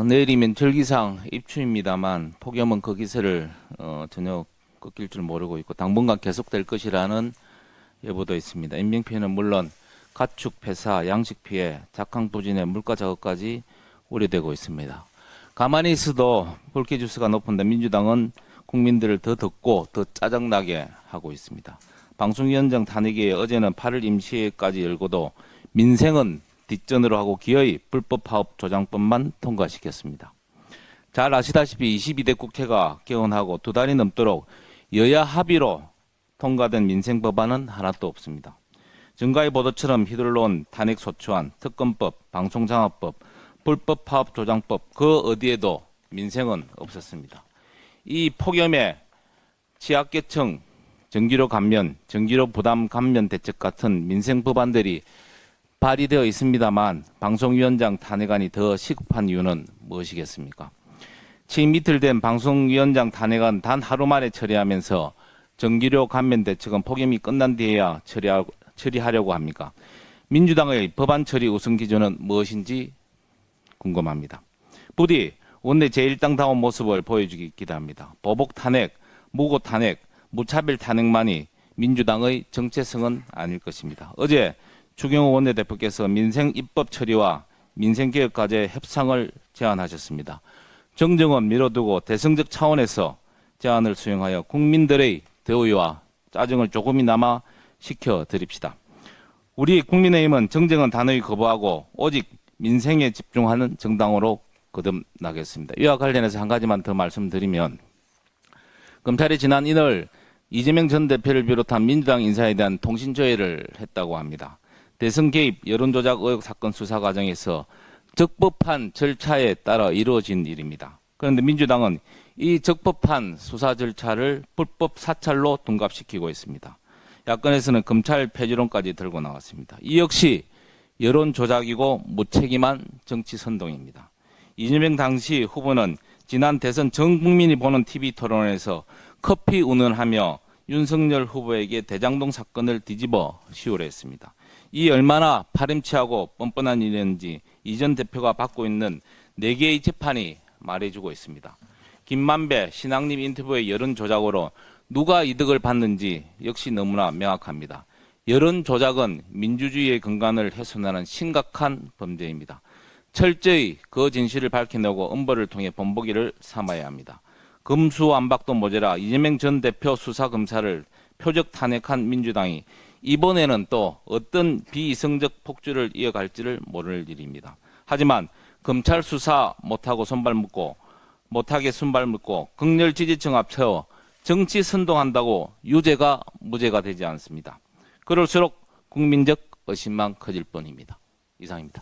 내일이면 절기상 입추입니다만 폭염은 그 기세를 전혀 꺾일 줄 모르고 있고 당분간 계속될 것이라는 예보도 있습니다. 인명피해는 물론 가축 폐사, 양식 피해, 작황부진의 물가 작업까지 우려되고 있습니다. 가만히 있어도 불쾌지수가 높은데 민주당은 국민들을 더 덥고 더 짜증나게 하고 있습니다. 방송위원장 탄핵에 어제는 8일 임시회까지 열고도 민생은 뒷전으로 하고 기어이 불법 파업 조장법만 통과시켰습니다. 잘 아시다시피 22대 국회가 개원하고 두 달이 넘도록 여야 합의로 통과된 민생 법안은 하나도 없습니다. 정가의 보도처럼 휘둘러온 탄핵소추안, 특검법, 방송장악법, 불법 파업 조장법 그 어디에도 민생은 없었습니다. 이 폭염에 취약계층, 전기료 감면, 전기료 부담 감면 대책 같은 민생 법안들이 발의되어 있습니다만 방송위원장 탄핵안이 더 시급한 이유는 무엇이겠습니까? 취임 이틀 된 방송위원장 탄핵안 단 하루 만에 처리하면서 전기료 감면 대책은 폭염이 끝난 뒤에야 처리하려고 합니까? 민주당의 법안 처리 우선 기준은 무엇인지 궁금합니다. 부디 원내 제1당다운 모습을 보여주기 기대합니다. 보복 탄핵, 무고 탄핵, 무차별 탄핵만이 민주당의 정체성은 아닐 것입니다. 어제 추경호 원내대표께서 민생 입법 처리와 민생개혁과제 협상을 제안하셨습니다. 정정은 미뤄두고 대승적 차원에서 제안을 수용하여 국민들의 더위와 짜증을 조금이나마 식혀드립시다. 우리 국민의힘은 정쟁은 단호히 거부하고 오직 민생에 집중하는 정당으로 거듭나겠습니다. 이와 관련해서 한 가지만 더 말씀드리면 검찰이 지난 이날 이재명 전 대표를 비롯한 민주당 인사에 대한 통신조회를 했다고 합니다. 대선 개입, 여론조작 의혹 사건 수사 과정에서 적법한 절차에 따라 이루어진 일입니다. 그런데 민주당은 이 적법한 수사 절차를 불법 사찰로 둔갑시키고 있습니다. 야권에서는 검찰 폐지론까지 들고 나왔습니다. 이 역시 여론조작이고 무책임한 정치 선동입니다. 이재명 당시 후보는 지난 대선 전 국민이 보는 TV토론에서 커피 운운하며 윤석열 후보에게 대장동 사건을 뒤집어 씌우려 했습니다. 이 얼마나 파렴치하고 뻔뻔한 일인지 이 전 대표가 받고 있는 4개의 재판이 말해주고 있습니다. 김만배, 신앙님 인터뷰의 여론조작으로 누가 이득을 받는지 역시 너무나 명확합니다. 여론조작은 민주주의의 근간을 훼손하는 심각한 범죄입니다. 철저히 그 진실을 밝혀내고 엄벌을 통해 본보기를 삼아야 합니다. 검수완박도 모자라 이재명 전 대표 수사검사를 표적 탄핵한 민주당이 이번에는 또 어떤 비이성적 폭주를 이어갈지를 모를 일입니다. 하지만 검찰 수사 못하게 손발 묶고 극렬 지지층 앞세워 정치 선동한다고 유죄가 무죄가 되지 않습니다. 그럴수록 국민적 의심만 커질 뿐입니다. 이상입니다.